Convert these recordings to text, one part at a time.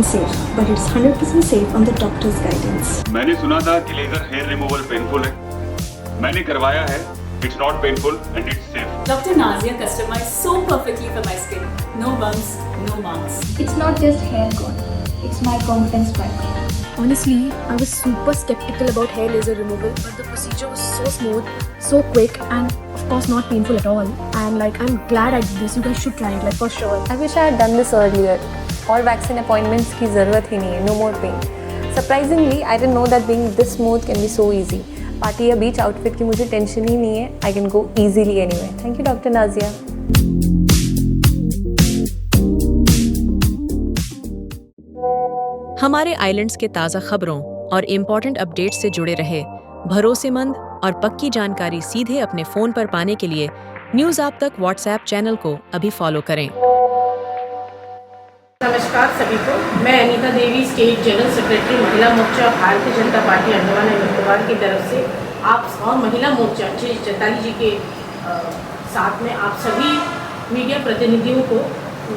unsafe, but it's 100% safe on the doctor's guidance. मैंने सुना था कि लेजर हेयर रिमूवल पेनफुल है. मैंने करवाया है. It's not painful and it's safe. Dr. Nazia customized so perfectly for my skin. No bumps, no marks. It's not just hair growth, it's my confidence back. Honestly, I was super skeptical about hair laser removal, but the procedure was so smooth, so quick, and of course not painful at all. And I'm glad I did this. You guys should try it, for sure. I wish I had done this earlier. All vaccine appointments की ज़रूरत ही नहीं है. No more pain. Surprisingly, I didn't know that being this smooth can be so easy. Party या बीच outfit की मुझे tension ही नहीं है. I can go easily anywhere. Thank you, Dr. Nazia. हमारे आइलैंड्स के ताज़ा खबरों और इम्पोर्टेंट अपडेट्स से जुड़े रहे भरोसेमंद और पक्की जानकारी सीधे अपने फ़ोन पर पाने के लिए न्यूज़ आप तक व्हाट्सएप चैनल को अभी फॉलो करें। नमस्कार सभी को, मैं Anita Devi, state general secretary महिला मोर्चा भारतीय जनता पार्टी अंडमान एंड निकोबार की तरफ से आप और महिला मोर्चा श्री चैताली जी के साथ में आप सभी मीडिया प्रतिनिधियों को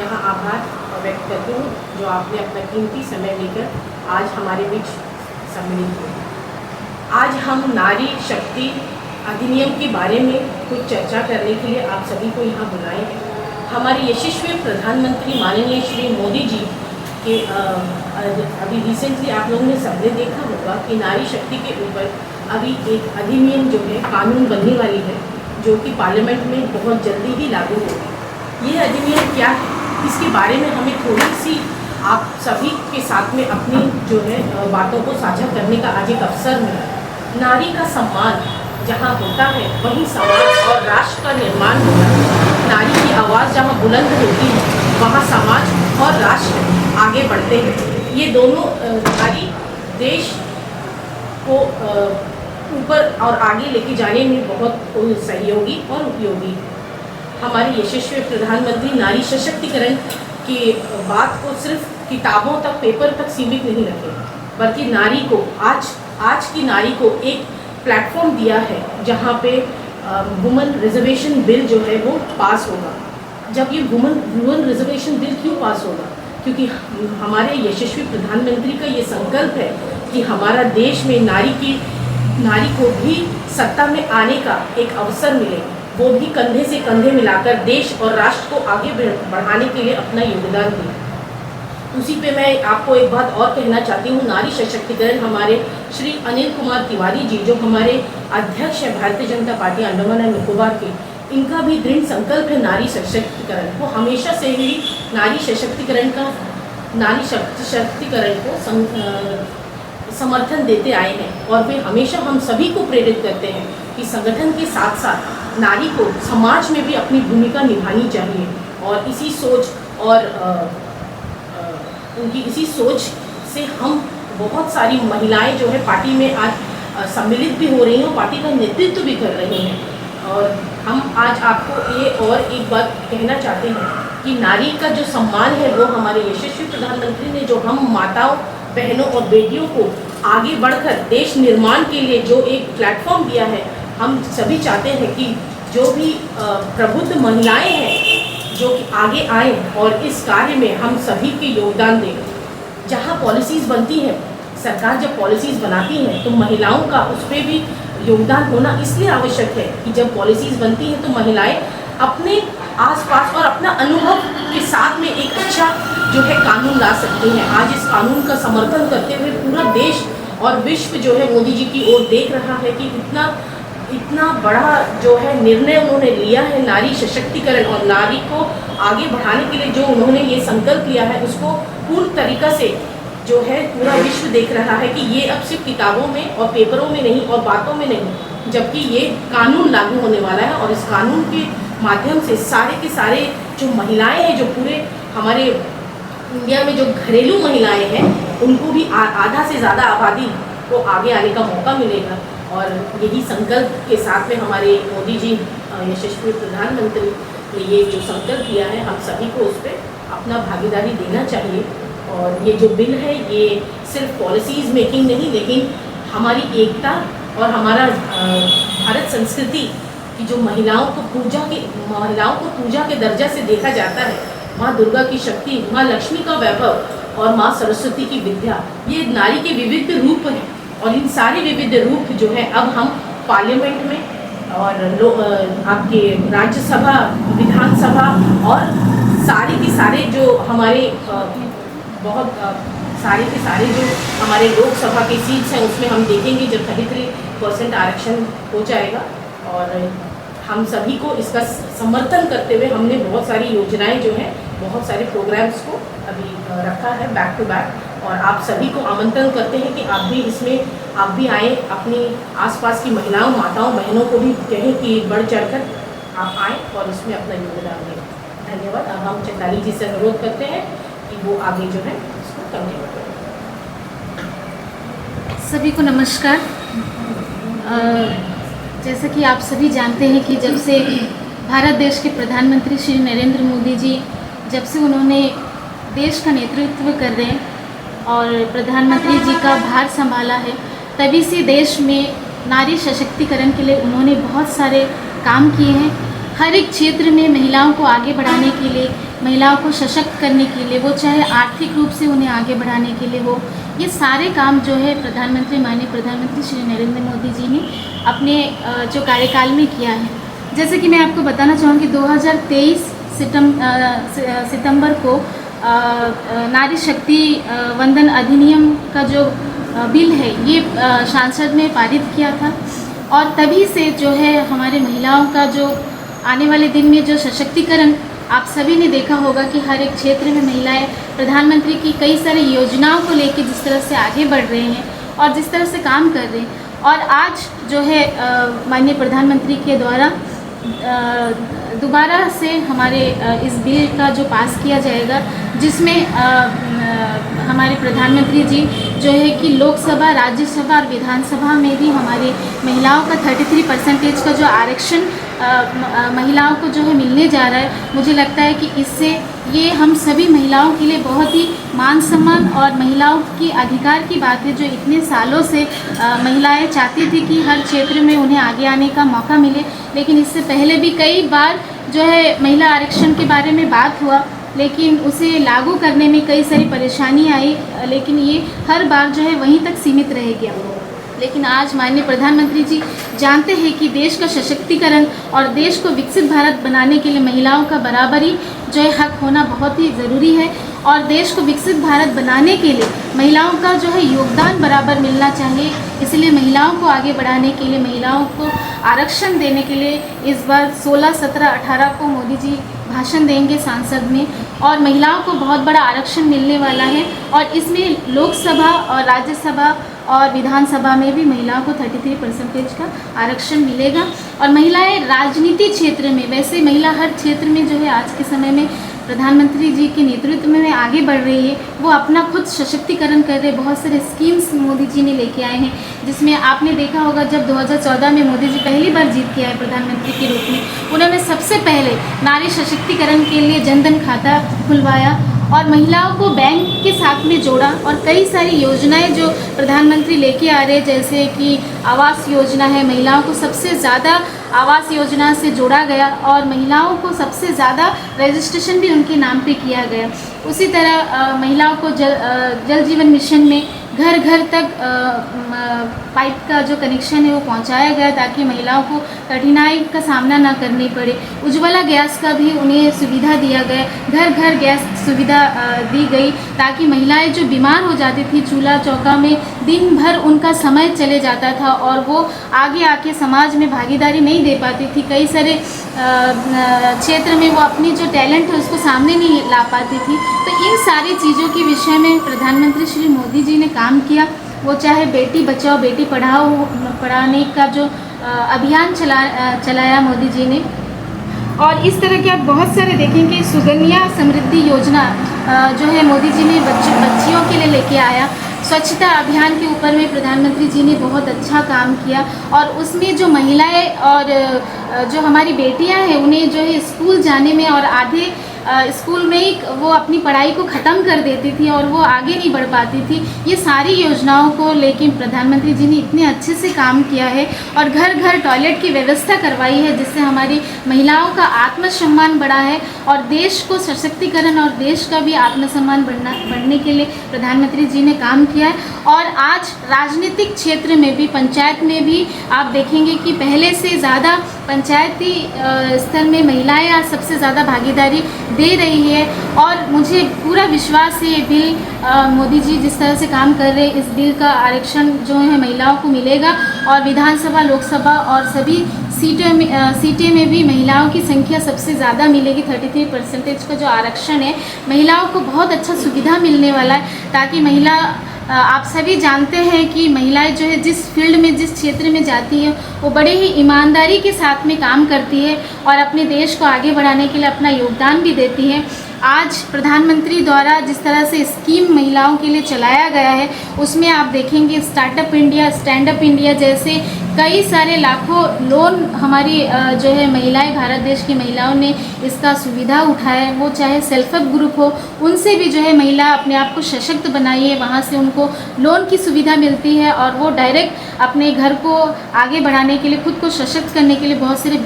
यहाँ आभार व्यक्त करती हूँ जो आपने अपना कीमती समय लेकर आज हमारे बीच सम्मिलित हुए। आज हम नारी शक्ति अधिनियम के बारे में कुछ चर्चा करने के लिए आप सभी को यहाँ बुलाए हैं। हमारे यशस्वी प्रधानमंत्री माननीय श्री मोदी जी के अभी रिसेंटली आप लोगों ने सबने देखा होगा कि नारी शक्ति के ऊपर अभी एक अधिनियम जो है कानून बनने वाली है जो कि पार्लियामेंट में बहुत जल्दी ही लागू होगी। ये अधिनियम क्या है, इसके बारे में हमें थोड़ी सी आप सभी के साथ में अपनी जो है बातों को साझा करने का आज एक अवसर मिला। नारी का सम्मान जहाँ होता है वहीं समाज और राष्ट्र का निर्माण होता है। नारी की आवाज़ जहाँ बुलंद होती है वहाँ समाज और राष्ट्र आगे बढ़ते हैं। ये दोनों नारी देश को ऊपर और आगे लेके जाने में बहुत सहयोगी और उपयोगी है। हमारे यशस्वी प्रधानमंत्री नारी सशक्तिकरण की बात को सिर्फ किताबों तक, पेपर तक सीमित नहीं रखे, बल्कि नारी को आज की नारी को एक प्लेटफॉर्म दिया है जहाँ पे वुमेन रिजर्वेशन बिल जो है वो पास होगा। जब ये वुमेन रिजर्वेशन बिल क्यों पास होगा? क्योंकि हमारे यशस्वी प्रधानमंत्री का ये संकल्प है कि हमारा देश में नारी को भी सत्ता में आने का एक अवसर मिले, वो भी कंधे से कंधे मिलाकर देश और राष्ट्र को आगे बढ़ाने के लिए अपना योगदान दिया। उसी पे मैं आपको एक बात और कहना चाहती हूँ। नारी सशक्तिकरण हमारे श्री अनिल कुमार तिवारी जी जो हमारे अध्यक्ष है भारतीय जनता पार्टी अंडमान एंड निकोबार के, इनका भी दृढ़ संकल्प है नारी सशक्तिकरण। वो हमेशा से ही नारी सशक्तिकरण को समर्थन देते आए हैं और वे हमेशा हम सभी को प्रेरित करते हैं कि संगठन के साथ साथ नारी को समाज में भी अपनी भूमिका निभानी चाहिए। और इसी सोच और उनकी इसी सोच से हम बहुत सारी महिलाएं जो है पार्टी में आज सम्मिलित भी हो रही हैं और पार्टी का नेतृत्व भी कर रही हैं। और हम आज आपको ये और एक बात कहना चाहते हैं कि नारी का जो सम्मान है वो हमारे यशस्वी प्रधानमंत्री ने जो हम माताओं, बहनों और बेटियों को आगे बढ़कर देश निर्माण के लिए जो एक प्लेटफॉर्म दिया है, हम सभी चाहते हैं कि जो भी प्रबुद्ध महिलाएं हैं जो कि आगे आए और इस कार्य में हम सभी के योगदान दें। जहाँ पॉलिसीज़ बनती हैं, सरकार जब पॉलिसीज़ बनाती है तो महिलाओं का उस पर भी योगदान होना इसलिए आवश्यक है कि जब पॉलिसीज़ बनती हैं तो महिलाएं अपने आसपास और अपना अनुभव के साथ में एक अच्छा जो है कानून ला सकती हैं। आज इस कानून का समर्थन करते हुए पूरा देश और विश्व जो है मोदी जी की ओर देख रहा है कि इतना बड़ा जो है निर्णय उन्होंने लिया है नारी सशक्तिकरण और नारी को आगे बढ़ाने के लिए जो उन्होंने ये संकल्प लिया है उसको पूर्ण तरीक़ा से जो है पूरा विश्व देख रहा है कि ये अब सिर्फ किताबों में और पेपरों में नहीं और बातों में नहीं, जबकि ये कानून लागू होने वाला है। और इस कानून के माध्यम से सारे के सारे जो महिलाएं हैं, जो पूरे हमारे इंडिया में जो घरेलू महिलाएं हैं, उनको भी आधा से ज़्यादा आबादी को आगे आने का मौका मिलेगा। और यही संकल्प के साथ में हमारे मोदी जी यशस्वी प्रधानमंत्री ने ये जो संकल्प लिया है, हम सभी को उस पर अपना भागीदारी देना चाहिए। और ये जो बिल है ये सिर्फ पॉलिसीज़ मेकिंग नहीं, लेकिन हमारी एकता और हमारा भारत संस्कृति की जो महिलाओं को पूजा के दर्जा से देखा जाता है, माँ दुर्गा की शक्ति, माँ लक्ष्मी का वैभव और माँ सरस्वती की विद्या, ये नारी के विविध रूप हैं। और इन सारे विविध रूप जो है अब हम पार्लियामेंट में और आपके राज्यसभा, विधानसभा और सारे के सारे जो हमारे सारे के सारे जो हमारे लोकसभा के सीट्स हैं उसमें हम देखेंगे जब 33% आरक्षण हो जाएगा। और हम सभी को इसका समर्थन करते हुए हमने बहुत सारी योजनाएं जो हैं, बहुत सारे प्रोग्राम्स को अभी रखा है बैक टू बैक। और आप सभी को आमंत्रण करते हैं कि आप भी इसमें आप भी आएँ, अपनी आसपास की महिलाओं, माताओं, बहनों को भी कहें कि बढ़ चढ़कर आप आएँ और इसमें अपना योगदान दें। धन्यवाद। अब हम चैताली जी से अनुरोध करते हैं कि वो आगे जो है उसको कंटिन्यू करें। सभी को नमस्कार। जैसा कि आप सभी जानते हैं कि जब से भारत देश के प्रधानमंत्री श्री नरेंद्र मोदी जी जब से उन्होंने देश का नेतृत्व कर रहे हैं और प्रधानमंत्री जी का भार संभाला है, तभी से देश में नारी सशक्तिकरण के लिए उन्होंने बहुत सारे काम किए हैं। हर एक क्षेत्र में महिलाओं को आगे बढ़ाने के लिए, महिलाओं को सशक्त करने के लिए, वो चाहे आर्थिक रूप से उन्हें आगे बढ़ाने के लिए हो, ये सारे काम जो है माननीय प्रधानमंत्री श्री नरेंद्र मोदी जी ने अपने जो कार्यकाल में किया है। जैसे कि मैं आपको बताना चाहूँगी 2023 सितंबर को नारी शक्ति वंदन अधिनियम का जो बिल है ये संसद में पारित किया था। और तभी से जो है हमारे महिलाओं का जो आने वाले दिन में जो सशक्तिकरण, आप सभी ने देखा होगा कि हर एक क्षेत्र में महिलाएं प्रधानमंत्री की कई सारी योजनाओं को लेकर जिस तरह से आगे बढ़ रहे हैं और जिस तरह से काम कर रहे हैं। और आज जो है माननीय प्रधानमंत्री के द्वारा दोबारा से हमारे इस बिल का जो पास किया जाएगा, जिसमें हमारे प्रधानमंत्री जी जो है कि लोकसभा, राज्यसभा और विधानसभा में भी हमारी महिलाओं का 33% का जो आरक्षण महिलाओं को जो है मिलने जा रहा है। मुझे लगता है कि इससे ये हम सभी महिलाओं के लिए बहुत ही मान सम्मान और महिलाओं की अधिकार की बात है, जो इतने सालों से महिलाएं चाहती थी कि हर क्षेत्र में उन्हें आगे आने का मौका मिले। लेकिन इससे पहले भी कई बार जो है महिला आरक्षण के बारे में बात हुआ, लेकिन उसे लागू करने में कई सारी परेशानी आई, लेकिन ये हर बार जो है वहीं तक सीमित रह गया। लेकिन आज माननीय प्रधानमंत्री जी जानते हैं कि देश का सशक्तिकरण और देश को विकसित भारत बनाने के लिए महिलाओं का बराबरी जो है हक होना बहुत ही ज़रूरी है। और देश को विकसित भारत बनाने के लिए महिलाओं का जो है योगदान बराबर मिलना चाहिए। इसलिए महिलाओं को आगे बढ़ाने के लिए, महिलाओं को आरक्षण देने के लिए इस बार 16, 17, 18 को मोदी जी भाषण देंगे संसद में, और महिलाओं को बहुत बड़ा आरक्षण मिलने वाला है। और इसमें लोकसभा और राज्यसभा और विधानसभा में भी महिलाओं को 33% का आरक्षण मिलेगा। और महिलाएं राजनीति क्षेत्र में, वैसे महिला हर क्षेत्र में जो है आज के समय में प्रधानमंत्री जी के नेतृत्व में आगे बढ़ रही है। वो अपना खुद सशक्तिकरण कर रहे, बहुत सारे स्कीम्स मोदी जी ने लेके आए हैं, जिसमें आपने देखा होगा जब 2014 में मोदी जी पहली बार जीत के आए प्रधानमंत्री के रूप में, उन्होंने सबसे पहले नारी सशक्तिकरण के लिए जनधन खाता खुलवाया और महिलाओं को बैंक के साथ में जोड़ा। और कई सारी योजनाएं जो प्रधानमंत्री लेके आ रहे, जैसे कि आवास योजना है, महिलाओं को सबसे ज़्यादा आवास योजना से जोड़ा गया और महिलाओं को सबसे ज़्यादा रजिस्ट्रेशन भी उनके नाम पे किया गया। उसी तरह महिलाओं को जल जीवन मिशन में घर घर तक पाइप का जो कनेक्शन है वो पहुंचाया गया, ताकि महिलाओं को कठिनाई का सामना ना करनी पड़े। उज्ज्वला गैस का भी उन्हें सुविधा दिया गया, घर घर गैस सुविधा दी गई, ताकि महिलाएं जो बीमार हो जाती थी चूल्हा चौका में, दिन भर उनका समय चले जाता था और वो आगे आके समाज में भागीदारी नहीं दे पाती थी। कई सारे क्षेत्र में वो अपनी जो टैलेंट है उसको सामने नहीं ला पाती थी। तो इन सारी चीज़ों के विषय में प्रधानमंत्री श्री मोदी जी ने काम किया। वो चाहे बेटी बचाओ बेटी पढ़ाओ पढ़ाने का जो अभियान चलाया मोदी जी ने, और इस तरह के आप बहुत सारे देखेंगे। सुकन्या समृद्धि योजना जो है मोदी जी ने बच्चियों के लिए लेके आया। स्वच्छता अभियान के ऊपर में प्रधानमंत्री जी ने बहुत अच्छा काम किया, और उसमें जो महिलाएं और जो हमारी बेटियां हैं उन्हें जो है स्कूल जाने में और आधे स्कूल में ही वो अपनी पढ़ाई को ख़त्म कर देती थी और वो आगे नहीं बढ़ पाती थी। ये सारी योजनाओं को लेकिन प्रधानमंत्री जी ने इतने अच्छे से काम किया है और घर घर टॉयलेट की व्यवस्था करवाई है, जिससे हमारी महिलाओं का आत्मसम्मान बढ़ा है और देश को सशक्तिकरण और देश का भी आत्मसम्मान बढ़ने के लिए प्रधानमंत्री जी ने काम किया है। और आज राजनीतिक क्षेत्र में भी, पंचायत में भी आप देखेंगे कि पहले से ज़्यादा पंचायती स्तर में महिलाएं आज सबसे ज़्यादा भागीदारी दे रही है। और मुझे पूरा विश्वास है ये बिल मोदी जी जिस तरह से काम कर रहे हैं, इस बिल का आरक्षण जो है महिलाओं को मिलेगा और विधानसभा, लोकसभा और सभी सीटें में भी महिलाओं की संख्या सबसे ज़्यादा मिलेगी। 33% का जो आरक्षण है, महिलाओं को बहुत अच्छा सुविधा मिलने वाला है, ताकि महिला, आप सभी जानते हैं कि महिलाएं जो है जिस फील्ड में, जिस क्षेत्र में जाती है वो बड़े ही ईमानदारी के साथ में काम करती है और अपने देश को आगे बढ़ाने के लिए अपना योगदान भी देती है। आज प्रधानमंत्री द्वारा जिस तरह से स्कीम महिलाओं के लिए चलाया गया है, उसमें आप देखेंगे startup India, stand up India जैसे कई सारे लाखों लोन हमारी जो है महिलाएं, भारत देश की महिलाओं ने इसका सुविधा उठाया है। वो चाहे सेल्फ हेल्प ग्रुप हो, उनसे भी जो है महिला अपने आप को सशक्त बनाई है, वहाँ से उनको लोन की सुविधा मिलती है और वो डायरेक्ट अपने घर को आगे बढ़ाने के लिए, खुद को सशक्त करने के लिए बहुत सारे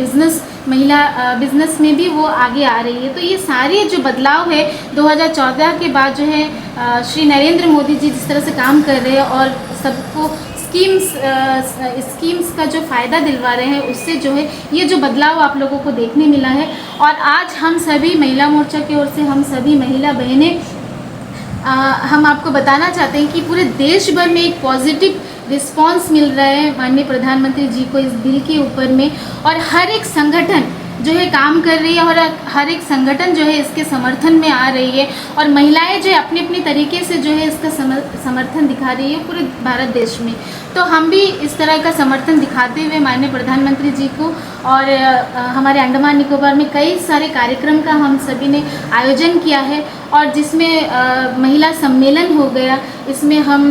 बिजनेस में भी वो आगे आ रही है। तो ये सारे जो बदलाव है 2014 के बाद जो है श्री नरेंद्र मोदी जी जिस तरह से काम कर रहे हैं और सबको स्कीम्स का जो फ़ायदा दिलवा रहे हैं, उससे जो है ये जो बदलाव आप लोगों को देखने मिला है। और आज हम सभी महिला मोर्चा की ओर से हम सभी महिला बहनें हम आपको बताना चाहते हैं कि पूरे देश भर में एक पॉजिटिव रिस्पांस मिल रहा है माननीय प्रधानमंत्री जी को इस बिल के ऊपर में, और हर एक संगठन जो है काम कर रही है और हर एक संगठन जो है इसके समर्थन में आ रही है और महिलाएं जो है अपने अपने तरीके से जो है इसका समर्थन दिखा रही है पूरे भारत देश में। तो हम भी इस तरह का समर्थन दिखाते हुए माननीय प्रधानमंत्री जी को, और हमारे अंडमान निकोबार में कई सारे कार्यक्रम का हम सभी ने आयोजन किया है और जिसमें महिला सम्मेलन हो गया। इसमें हम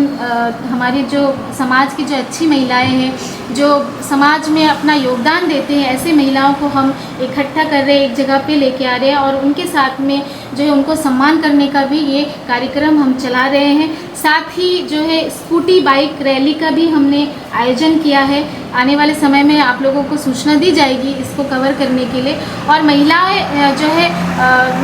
हमारी जो समाज की जो अच्छी महिलाएं हैं, जो समाज में अपना योगदान देते हैं, ऐसे महिलाओं को हम इकट्ठा कर रहे हैं, एक जगह पे लेके आ रहे हैं और उनके साथ में जो है उनको सम्मान करने का भी ये कार्यक्रम हम चला रहे हैं। साथ ही जो है स्कूटी बाइक रैली का भी हमने आयोजन किया है। आने वाले समय में आप लोगों को सूचना दी जाएगी इसको कवर करने के लिए। और महिलाएं जो है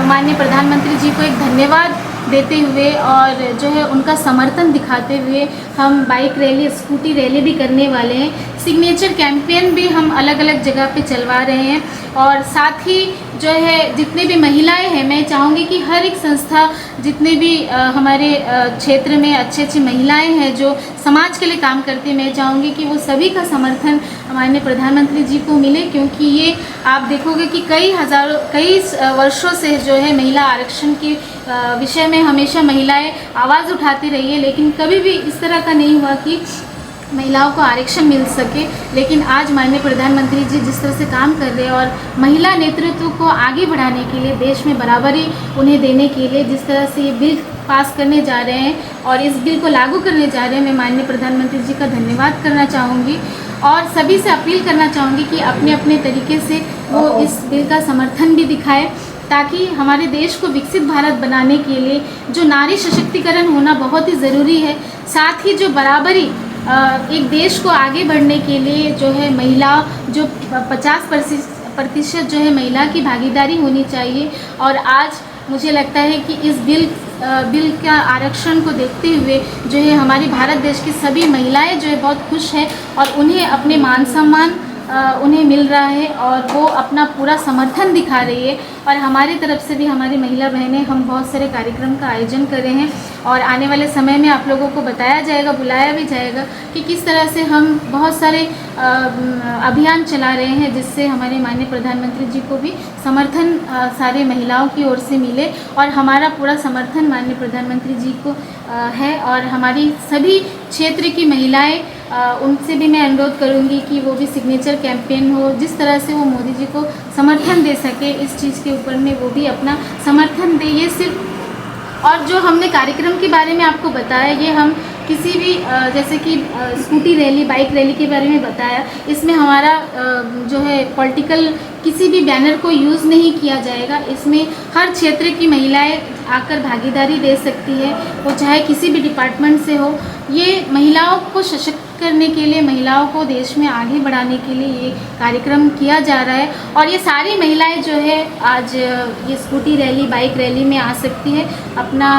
माननीय प्रधानमंत्री जी को एक धन्यवाद देते हुए और जो है उनका समर्थन दिखाते हुए हम बाइक रैली, स्कूटी रैली भी करने वाले हैं। सिग्नेचर कैंपेन भी हम अलग अलग जगह पे चलवा रहे हैं और साथ ही जो है जितने भी महिलाएं हैं, मैं चाहूँगी कि हर एक संस्था, जितने भी हमारे क्षेत्र में अच्छी महिलाएं हैं जो समाज के लिए काम करती हैं, मैं चाहूँगी कि वो सभी का समर्थन माननीय प्रधानमंत्री जी को मिले, क्योंकि ये आप देखोगे कि कई वर्षों से जो है महिला आरक्षण के विषय में हमेशा महिलाएं आवाज़ उठाती रही है, लेकिन कभी भी इस तरह का नहीं हुआ कि महिलाओं को आरक्षण मिल सके। लेकिन आज माननीय प्रधानमंत्री जी जिस तरह से काम कर रहे हैं और महिला नेतृत्व को आगे बढ़ाने के लिए, देश में बराबरी उन्हें देने के लिए जिस तरह से ये बिल पास करने जा रहे हैं और इस बिल को लागू करने जा रहे हैं, मैं माननीय प्रधानमंत्री जी का धन्यवाद करना चाहूँगी और सभी से अपील करना चाहूँगी कि अपने अपने तरीके से वो इस बिल का समर्थन भी दिखाए, ताकि हमारे देश को विकसित भारत बनाने के लिए जो नारी सशक्तिकरण होना बहुत ही ज़रूरी है, साथ ही जो बराबरी एक देश को आगे बढ़ने के लिए जो है महिला जो 50% जो है महिला की भागीदारी होनी चाहिए। और आज मुझे लगता है कि इस बिल का आरक्षण को देखते हुए जो है हमारी भारत देश की सभी महिलाएं जो है बहुत खुश है और उन्हें अपने मान सम्मान उन्हें मिल रहा है और वो अपना पूरा समर्थन दिखा रही है। और हमारी तरफ से भी हमारी महिला बहनें, हम बहुत सारे कार्यक्रम का आयोजन कर रहे हैं और आने वाले समय में आप लोगों को बताया जाएगा, बुलाया भी जाएगा कि किस तरह से हम बहुत सारे अभियान चला रहे हैं, जिससे हमारे माननीय प्रधानमंत्री जी को भी समर्थन सारे महिलाओं की ओर से मिले और हमारा पूरा समर्थन माननीय प्रधानमंत्री जी को है। और हमारी सभी क्षेत्र की महिलाएं, उनसे भी मैं अनुरोध करूंगी कि वो भी सिग्नेचर कैंपेन हो, जिस तरह से वो मोदी जी को समर्थन दे सके इस चीज़ के ऊपर में, वो भी अपना समर्थन दे। ये सिर्फ, और जो हमने कार्यक्रम के बारे में आपको बताया, ये हम किसी भी जैसे कि स्कूटी रैली, बाइक रैली के बारे में बताया, इसमें हमारा जो है पॉलिटिकल किसी भी बैनर को यूज़ नहीं किया जाएगा। इसमें हर क्षेत्र की महिलाएं आकर भागीदारी दे सकती है, वो चाहे किसी भी डिपार्टमेंट से हो। ये महिलाओं को सशक्त करने के लिए, महिलाओं को देश में आगे बढ़ाने के लिए ये कार्यक्रम किया जा रहा है। और ये सारी महिलाएं जो है आज ये स्कूटी रैली, बाइक रैली में आ सकती है, अपना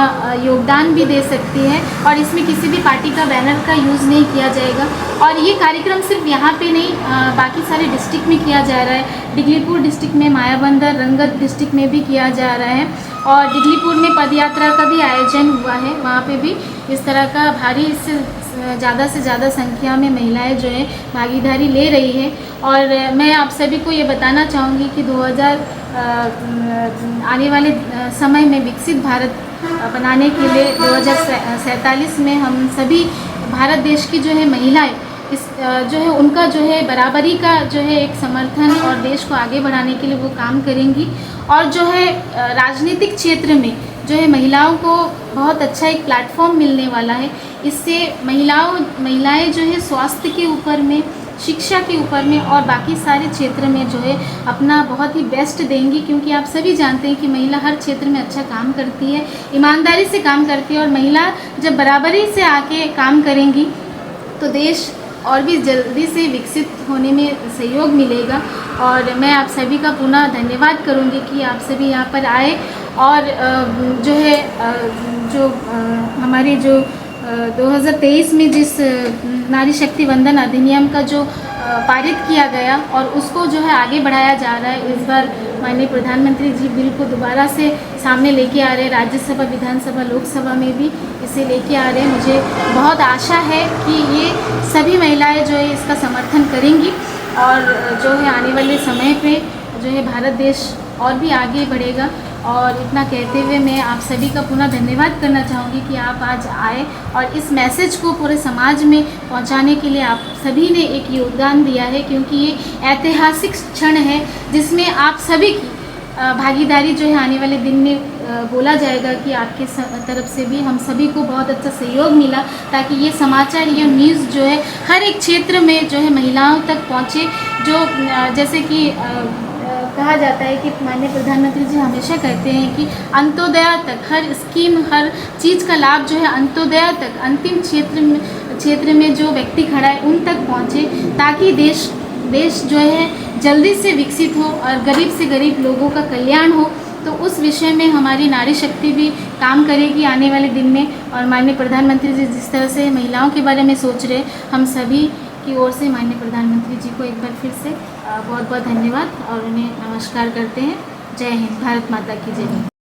योगदान भी दे सकती है। और इसमें किसी भी पार्टी का बैनर का यूज़ नहीं किया जाएगा। और ये कार्यक्रम सिर्फ यहाँ पे नहीं, बाकी सारे डिस्ट्रिक्ट में किया जा रहा है। डिगलीपुर डिस्ट्रिक्ट में, मायाबंदर, रंगत डिस्ट्रिक्ट में भी किया जा रहा है। और डिगलीपुर में पदयात्रा का भी आयोजन हुआ है, वहाँ पे भी इस तरह का भारी, इससे ज़्यादा से ज़्यादा संख्या में महिलाएं जो है भागीदारी ले रही है। और मैं आप सभी को ये बताना चाहूँगी कि 2000 आने वाले समय में विकसित भारत बनाने के लिए 2047 में हम सभी भारत देश की जो है महिलाएं इस जो है उनका जो है बराबरी का जो है एक समर्थन और देश को आगे बढ़ाने के लिए वो काम करेंगी। और जो है राजनीतिक क्षेत्र में जो है महिलाओं को बहुत अच्छा एक प्लेटफॉर्म मिलने वाला है। इससे महिलाएं जो है स्वास्थ्य के ऊपर में, शिक्षा के ऊपर में और बाकी सारे क्षेत्र में जो है अपना बहुत ही बेस्ट देंगी। क्योंकि आप सभी जानते हैं कि महिला हर क्षेत्र में अच्छा काम करती है, ईमानदारी से काम करती है। और महिला जब बराबरी से आके काम करेंगी तो देश और भी जल्दी से विकसित होने में सहयोग मिलेगा। और मैं आप सभी का पुनः धन्यवाद करूंगी कि आप सभी यहाँ पर आए। और जो है हमारे जो 2023 में जिस नारी शक्ति वंदन अधिनियम का जो पारित किया गया और उसको जो है आगे बढ़ाया जा रहा है। इस बार माननीय प्रधानमंत्री जी बिल को दोबारा से सामने लेके आ रहे हैं, राज्यसभा, विधानसभा, लोकसभा में भी इसे लेके आ रहे हैं। मुझे बहुत आशा है कि ये सभी महिलाएं जो है इसका समर्थन करेंगी और जो है आने वाले समय पे जो है भारत देश और भी आगे बढ़ेगा। और इतना कहते हुए मैं आप सभी का पुनः धन्यवाद करना चाहूँगी कि आप आज आए और इस मैसेज को पूरे समाज में पहुँचाने के लिए आप सभी ने एक योगदान दिया है। क्योंकि ये ऐतिहासिक क्षण है जिसमें आप सभी की भागीदारी जो है आने वाले दिन में बोला जाएगा कि आपके तरफ से भी हम सभी को बहुत अच्छा सहयोग मिला, ताकि ये समाचार, ये न्यूज़ जो है हर एक क्षेत्र में जो है महिलाओं तक पहुँचे। जो जैसे कि कहा जाता है कि माननीय प्रधानमंत्री जी हमेशा कहते हैं कि अंत्योदय तक, हर स्कीम, हर चीज़ का लाभ जो है अंत्योदय तक, अंतिम क्षेत्र में जो व्यक्ति खड़ा है उन तक पहुँचे, ताकि देश जो है जल्दी से विकसित हो और गरीब से गरीब लोगों का कल्याण हो। तो उस विषय में हमारी नारी शक्ति भी काम करेगी आने वाले दिन में। और माननीय प्रधानमंत्री जी जिस तरह से महिलाओं के बारे में सोच रहे, हम सभी की ओर से माननीय प्रधानमंत्री जी को एक बार फिर से बहुत बहुत धन्यवाद और उन्हें नमस्कार करते हैं। जय हिंद, भारत माता की जय।